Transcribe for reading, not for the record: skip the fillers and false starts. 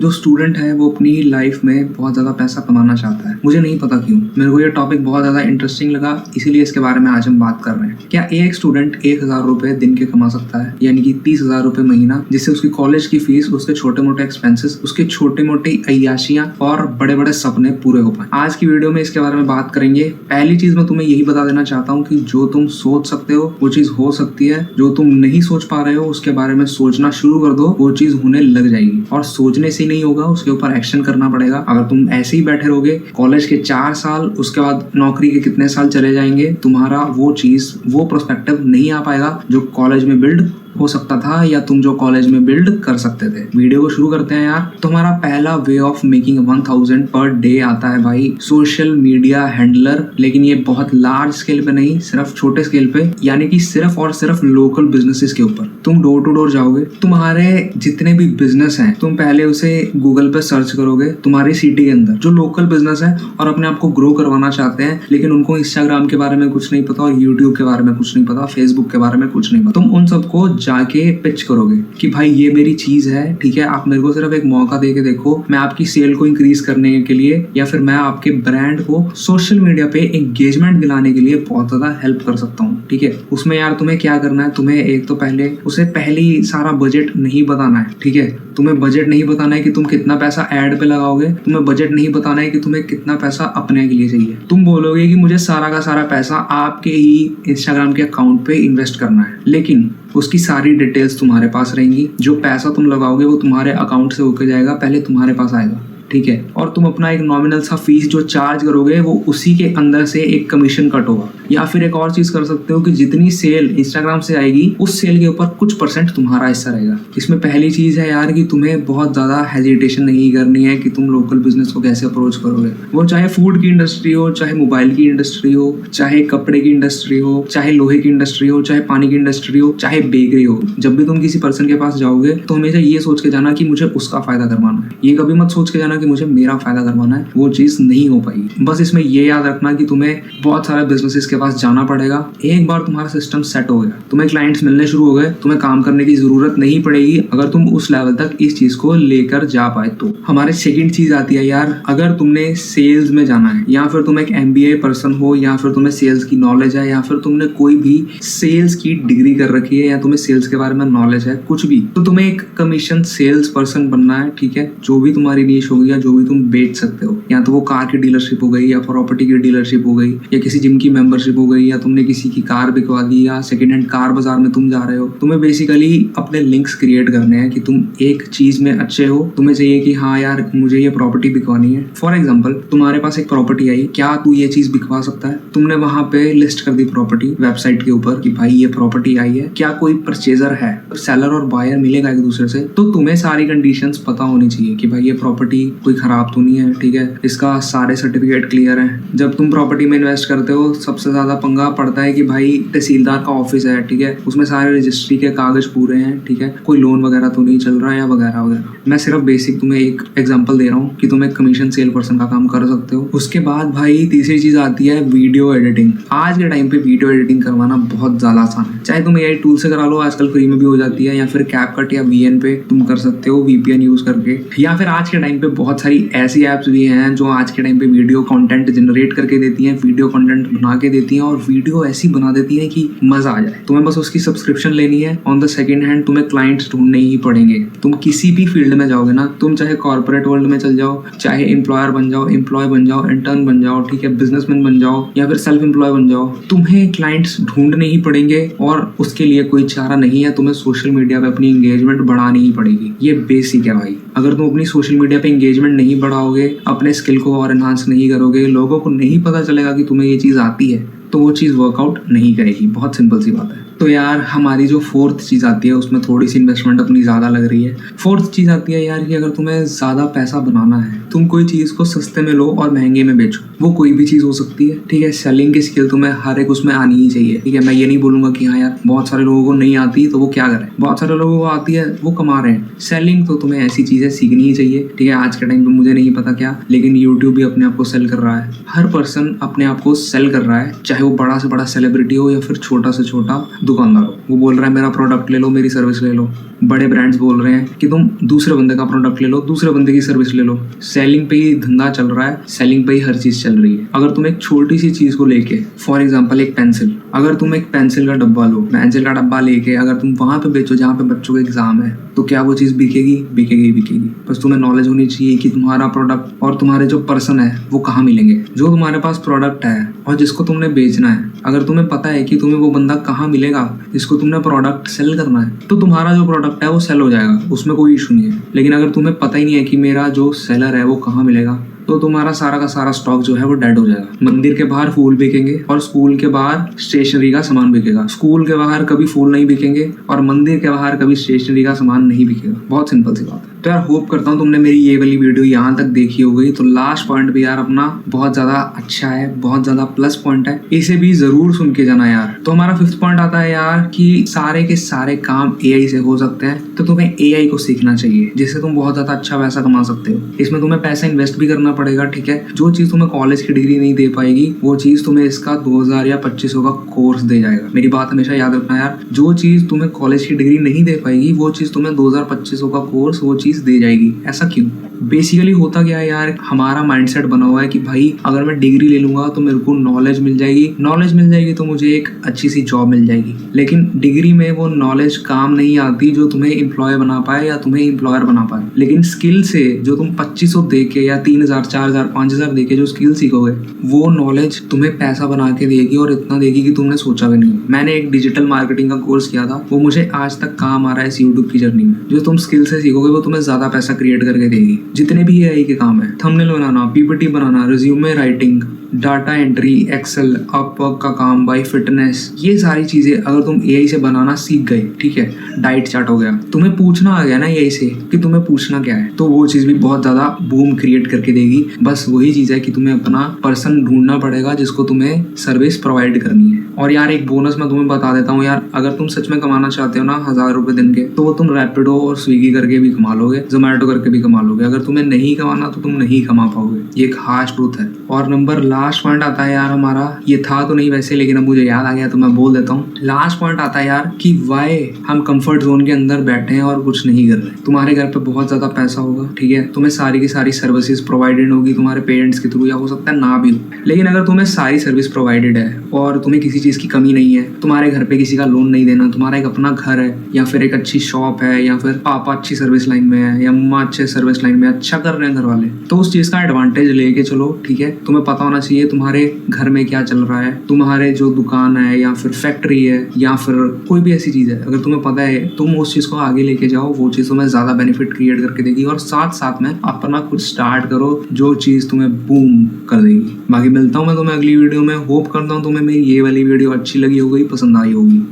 जो स्टूडेंट है वो अपनी लाइफ में बहुत ज़्यादा पैसा कमाना चाहता है। मुझे नहीं पता क्यों, मेरे को ये टॉपिक बहुत ज़्यादा इंटरेस्टिंग लगा, इसीलिए इसके बारे में आज हम बात कर रहे हैं। क्या एक स्टूडेंट 1,000 रुपये दिन के कमा सकता है, यानी कि 30,000 रुपये महीना, जिससे उसकी कॉलेज की फीस, उसके छोटे मोटे एक्सपेंसेस, उसके छोटे मोटे अय्याशियाँ और बड़े बड़े सपने पूरे हो पाए। आज की वीडियो में इसके बारे में बात करेंगे। पहली चीज़ मैं तुम्हें यही बता देना चाहता हूँ कि जो तुम सोच सकते हो वो चीज़ हो सकती है। जो तुम नहीं सोच पा रहे हो उसके बारे में सोचना शुरू कर दो, वो चीज़ होने लग जाएगी। और सोचने से नहीं होगा, उसके ऊपर एक्शन करना पड़ेगा। अगर तुम ऐसे ही बैठे रहोगे, कॉलेज के 4 साल, उसके बाद नौकरी के कितने साल चले जाएंगे, तुम्हारा वो चीज, वो पर्सपेक्टिव नहीं आ पाएगा जो कॉलेज में बिल्ड हो सकता था, या तुम जो कॉलेज में बिल्ड कर सकते थे। वीडियो को शुरू करते हैं यार। तुम्हारा पहला way of making 1000 per day आता है भाई, सोशल मीडिया हैंडलर। लेकिन ये बहुत लार्ज स्केल पे नहीं, सिर्फ छोटे स्केल पे, यानी कि सिर्फ और सिर्फ लोकल बिजनेसेस के ऊपर। तुम डोर टू डोर जाओगे, तुम्हारे जितने भी बिजनेस हैं तुम पहले उसे गूगल पे सर्च करोगे, तुम्हारी सिटी के अंदर जो लोकल बिजनेस है और अपने आप को ग्रो करवाना चाहते हैं, लेकिन उनको इंस्टाग्राम के बारे में कुछ नहीं पता और यूट्यूब के बारे में कुछ नहीं पता, फेसबुक के बारे में कुछ नहीं पता। तुम उन सबको जाके पिच करोगे कि भाई ये मेरी चीज है, ठीक है, आप मेरे को सिर्फ एक मौका दे के देखो, मैं आपकी सेल को इंक्रीज करने के लिए या फिर मैं आपके ब्रांड को सोशल मीडिया पे एंगेजमेंट दिलाने के लिए बहुत ज्यादा हेल्प कर सकता हूँ। ठीक है, उसमें यार तुम्हें क्या करना है, तुम्हें एक तो पहले उसे पहले ही सारा बजट नहीं बताना है। ठीक है, तुम्हें बजट नहीं बताना है कि तुम कितना पैसा एड पे लगाओगे, तुम्हें बजट नहीं बताना है कि तुम्हें कितना पैसा अपने के लिए चाहिए। तुम बोलोगे कि मुझे सारा का सारा पैसा आपके ही इंस्टाग्राम के अकाउंट पे इन्वेस्ट करना है, लेकिन उसकी सारी डिटेल्स तुम्हारे पास रहेंगी। जो पैसा तुम लगाओगे वो तुम्हारे अकाउंट से होकर जाएगा, पहले तुम्हारे पास आएगा। ठीक है, और तुम अपना एक नॉमिनल सा फीस जो चार्ज करोगे वो उसी के अंदर से एक कमीशन कट होगा। या फिर एक और चीज कर सकते हो कि जितनी सेल इंस्टाग्राम से आएगी उस सेल के ऊपर कुछ % तुम्हारा हिस्सा रहेगा। इसमें पहली चीज है यार कि तुम्हें बहुत ज्यादा हेजिटेशन नहीं करनी है कि तुम लोकल बिजनेस को कैसे अप्रोच करोगे। वो चाहे फूड की इंडस्ट्री हो, चाहे मोबाइल की इंडस्ट्री हो, चाहे कपड़े की इंडस्ट्री हो, चाहे लोहे की इंडस्ट्री हो, चाहे पानी की इंडस्ट्री हो, चाहे बेकरी हो। जब भी तुम किसी पर्सन के पास जाओगे तो हमेशा ये सोच के जाना कि मुझे उसका फायदा करवाना है। ये कभी मत सोच के जाना कि मुझे मेरा फायदा करवाना है, वो चीज नहीं हो पाएगी। बस इसमें ये याद रखना कि तुम्हें बहुत सारे बिजनेसेस के पास जाना पड़ेगा। एक बार तुम्हारा सिस्टम सेट हो गया, तुम्हें क्लाइंट्स मिलने शुरू हो गए, तुम्हें काम करने की जरूरत नहीं पड़ेगी अगर तुम उस लेवल तक इस चीज को लेकर जा पाए तो। हमारे सेकंड चीज आती है यार, अगर तुमने सेल्स में जाना है, या फिर तुम एक MBA पर्सन हो, या फिर तुम्हें सेल्स की नॉलेज है, या फिर तुमने कोई भी सेल्स की डिग्री कर रखी है, या तुम्हें सेल्स के बारे में नॉलेज है, कुछ भी, तो तुम्हें एक कमीशन सेल्स पर्सन बनना है। ठीक है, जो भी तुम्हारी नीश होगी या जो भी तुम बेच सकते हो, या तो वो कार की डीलरशिप हो गई, या प्रॉपर्टी की डीलरशिप हो गई, या किसी जिम की मेंबरशिप हो गई, या तुमने किसी की कार बिकवा दी, या सेकंड हैंड कार बाजार में तुम जा रहे हो। तुम्हें बेसिकली अपने लिंक्स क्रिएट करने हैं कि तुम एक चीज में अच्छे हो। तुम्हें चाहिए कि हाँ यार मुझे ये प्रॉपर्टी बिकवानी है। फॉर एग्जाम्पल, तुम्हारे पास एक प्रॉपर्टी आई, क्या तू ये चीज बिकवा सकता है? तुमने वहां पे लिस्ट कर दी प्रॉपर्टी वेबसाइट के ऊपर कि भाई ये प्रॉपर्टी आई है, क्या कोई परचेजर है, सेलर और बायर मिलेगा एक दूसरे से। तो तुम्हें सारी कंडीशंस पता होनी चाहिए कि भाई ये प्रॉपर्टी कोई खराब तो नहीं है, ठीक है, इसका सारे सर्टिफिकेट क्लियर हैं। जब तुम प्रॉपर्टी में इन्वेस्ट करते हो सबसे ज्यादा पंगा पड़ता है कि भाई तहसीलदार का ऑफिस है, ठीक है, उसमें सारे रजिस्ट्री के कागज पूरे हैं, ठीक है, कोई लोन वगैरह तो नहीं चल रहा है, या वगैरह वगैरह। मैं सिर्फ बेसिक तुम्हें एक एग्जांपल दे रहा हूँ कि तुम एक कमीशन सेल पर्सन का काम कर सकते हो। उसके बाद भाई तीसरी चीज आती है वीडियो एडिटिंग। आज के टाइम पे वीडियो एडिटिंग करवाना बहुत ज्यादा आसान है, चाहे तुम AI टूल से करा लो, आजकल फ्री में भी हो जाती है, या फिर CapCut या VN पे तुम कर सकते हो VPN यूज करके। या फिर आज के टाइम पे बहुत सारी ऐसी एप्स भी हैं जो आज के टाइम पे वीडियो कंटेंट जनरेट करके देती हैं, वीडियो कंटेंट बना के देती हैं, और वीडियो ऐसी बना देती है कि मजा आ जाए। तुम्हें बस उसकी सब्सक्रिप्शन लेनी है। ऑन द सेकंड हैंड तुम्हें क्लाइंट्स ढूंढने ही पड़ेंगे। तुम किसी भी फील्ड में जाओगे ना, तुम चाहे कॉर्पोरेट वर्ल्ड में चल जाओ, चाहे एम्प्लॉयर बन जाओ, एम्प्लॉय बन जाओ, इंटर्न बन जाओ, ठीक है, बिजनेसमैन बन जाओ, या फिर सेल्फ एम्प्लॉय बन जाओ, तुम्हें क्लाइंट्स ढूंढने ही पड़ेंगे। और उसके लिए कोई चारा नहीं है, तुम्हें सोशल मीडिया पे अपनी एंगेजमेंट बढ़ानी ही पड़ेगी। ये बेसिक है भाई। अगर तुम अपनी सोशल मीडिया पे एंगेजमेंट नहीं बढ़ाओगे, अपने स्किल को और एनहांस नहीं करोगे, लोगों को नहीं पता चलेगा कि तुम्हें ये चीज आती है, तो वो चीज वर्कआउट नहीं करेगी। बहुत सिंपल सी बात है। तो यार हमारी जो फोर्थ चीज आती है उसमें थोड़ी सी इन्वेस्टमेंट अपनी ज्यादा लग रही है। फोर्थ चीज आती है यार कि अगर तुम्हें ज्यादा पैसा बनाना है, तुम कोई चीज को सस्ते में लो और महंगे में बेचो। वो कोई भी चीज हो सकती है, ठीक है, सेलिंग की स्किल तुम्हें हर एक उसमें आनी ही चाहिए। ठीक है, मैं ये नहीं बोलूंगा कि हाँ यार बहुत सारे लोगों को नहीं आती तो वो क्या करें, बहुत सारे लोगों को आती है वो कमा रहे हैं। सेलिंग तो तुम्हें ऐसी चीजें सीखनी ही चाहिए। ठीक है, आज के टाइम पे मुझे नहीं पता क्या, लेकिन यूट्यूब भी अपने आप को सेल कर रहा है, हर पर्सन अपने आप को सेल कर रहा है, चाहे चाहे वो बड़ा से बड़ा सेलिब्रिटी हो या फिर छोटा से छोटा दुकानदार हो। वो बोल रहा है मेरा प्रोडक्ट ले लो, मेरी सर्विस ले लो। बड़े ब्रांड्स बोल रहे हैं कि तुम दूसरे बंदे का प्रोडक्ट ले लो, दूसरे बंदे की सर्विस ले लो। सेलिंग पे ही धंधा चल रहा है, सेलिंग पे ही हर चीज चल रही है। अगर तुम एक छोटी सी चीज को लेके, फॉर एग्जांपल एक पेंसिल, अगर तुम एक पेंसिल का डब्बा लो, पेंसिल का डब्बा लेके अगर तुम वहां पे बेचो जहाँ पे बच्चों का एग्जाम है, तो क्या वो चीज बिकेगी? बिकेगी बिकेगी। बस तुम्हें नॉलेज होनी चाहिए कि तुम्हारा प्रोडक्ट और तुम्हारे जो पर्सन है वो कहाँ मिलेंगे। जो तुम्हारे पास प्रोडक्ट है और जिसको तुमने बेचना है, अगर तुम्हें पता है कि तुम्हें वो बंदा कहाँ मिलेगा जिसको तुमने प्रोडक्ट सेल करना है, तो तुम्हारा जो प्रोडक्ट है वो सेल हो जाएगा, उसमें कोई इशू नहीं है। लेकिन अगर तुम्हें पता ही नहीं है कि मेरा जो सेलर है वो कहाँ मिलेगा, तो तुम्हारा सारा का सारा स्टॉक जो है वो डेड हो जाएगा। मंदिर के बाहर फूल बिकेंगे और स्कूल के बाहर स्टेशनरी का सामान बिकेगा। स्कूल के बाहर कभी फूल नहीं बिकेंगे और मंदिर के बाहर कभी स्टेशनरी का सामान नहीं बिकेगा। बहुत सिंपल सी बात है। तो यार होप करता हूँ तुमने मेरी ये वाली वीडियो यहाँ तक देखी हो गई। तो लास्ट पॉइंट भी यार अपना बहुत ज्यादा अच्छा है, बहुत ज्यादा प्लस पॉइंट है, इसे भी जरूर सुन के जाना यार। तो हमारा 5th पॉइंट आता है यार कि सारे के सारे काम AI से हो सकते हैं, तो तुम्हें AI को सीखना चाहिए, जिससे तुम बहुत ज्यादा अच्छा पैसा कमा सकते हो। इसमें तुम्हें पैसा इन्वेस्ट भी करना पड़ेगा, ठीक है। जो चीज तुम्हें कॉलेज की डिग्री नहीं दे पाएगी, वो चीज तुम्हें इसका 2000 या 2500 का कोर्स दे जाएगा। मेरी बात हमेशा याद रखना यार, जो चीज तुम्हें कॉलेज की डिग्री नहीं दे पाएगी, वो चीज तुम्हें 2000-2500 का कोर्स वो चीज दे जाएगी। ऐसा क्यों? बेसिकली होता क्या है यार, हमारा माइंडसेट बना हुआ है कि भाई अगर मैं डिग्री ले लूंगा तो मेरे को नॉलेज मिल जाएगी, नॉलेज मिल जाएगी तो मुझे एक अच्छी सी जॉब मिल जाएगी। लेकिन डिग्री में वो नॉलेज काम नहीं आती जो तुम्हें एम्प्लॉय बना पाए या तुम्हें एम्प्लॉयर बना पाए। लेकिन स्किल से जो तुम 2500 दे के या 3000, 4000, 5000 दे के जो स्किल सीखोगे, वो नॉलेज तुम्हें पैसा बना के देगी और इतना देगी कि तुमने सोचा भी नहीं। मैंने एक डिजिटल मार्केटिंग का कोर्स किया था, वो मुझे आज तक काम आ रहा है इस यूट्यूब की जर्नी में। जो तुम स्किल से सीखोगे वो तुम्हें ज्यादा पैसा क्रिएट करके देगी। जितने भी AI के काम है, थंबनेल बनाना, PPT बनाना, resume writing, data entry, excel, Upwork का काम, बाई फिटनेस, ये सारी चीजें अगर तुम AI से बनाना सीख गए, ठीक है, डाइट चार्ट हो गया, तुम्हें पूछना आ गया ना AI से कि तुम्हें पूछना क्या है, तो वो चीज भी बहुत ज्यादा बूम क्रिएट करके देगी। बस वही चीज है कि तुम्हें अपना पर्सन ढूंढना पड़ेगा जिसको तुम्हें सर्विस प्रोवाइड करनी है। और यार एक बोनस मैं तुम्हें बता देता हूँ यार, अगर तुम सच में कमाना चाहते हो ना 1000 रुपए दिन के, तो वो तुम रैपिडो और स्विगी करके भी कमा लोगे, जोमैटो करके भी कमा लोगे। अगर तुम्हें नहीं कमाना तो तुम नहीं कमा पाओगे, ये एक हार्श ट्रूथ है। और नंबर लास्ट पॉइंट आता है यार हमारा, ये था तो नहीं वैसे, लेकिन अब मुझे याद आ गया तो मैं बोल देता हूँ। लास्ट पॉइंट आता है यार कि वाई हम कंफर्ट जोन के अंदर बैठे हैं और कुछ नहीं कर रहे। तुम्हारे घर पे बहुत ज्यादा पैसा होगा, ठीक है, तुम्हें सारी की सारी सर्विसेज प्रोवाइडेड होगी तुम्हारे पेरेंट्स के थ्रू, या हो सकता है ना भी हो। लेकिन अगर तुम्हें सारी सर्विस प्रोवाइडेड है और तुम्हें किसी चीज की कमी नहीं है, तुम्हारे घर पे किसी का लोन नहीं देना, तुम्हारा एक अपना घर है या फिर एक अच्छी शॉप है, या फिर पापा अच्छी सर्विस लाइन में है या मम्मा अच्छे सर्विस लाइन में, अच्छा कर रहे हैं घर वाले, तो उस चीज का एडवांटेज लेके चलो, ठीक है। तुम्हें पता होना चाहिए तुम्हारे घर में क्या चल रहा है, तुम्हारे जो दुकान है या फिर फैक्ट्री है या फिर कोई भी ऐसी चीज है, अगर तुम्हें पता है तुम उस चीज को आगे लेके जाओ, वो चीज तुम्हें ज्यादा बेनिफिट क्रिएट करके देगी। और साथ साथ में अपना कुछ स्टार्ट करो जो चीज तुम्हें बूम कर देगी। बाकी मिलता हूँ मैं तुम्हें अगली वीडियो में। होप करता हूँ तुम्हें मेरी ये वाली वीडियो अच्छी लगी होगी, पसंद आई होगी।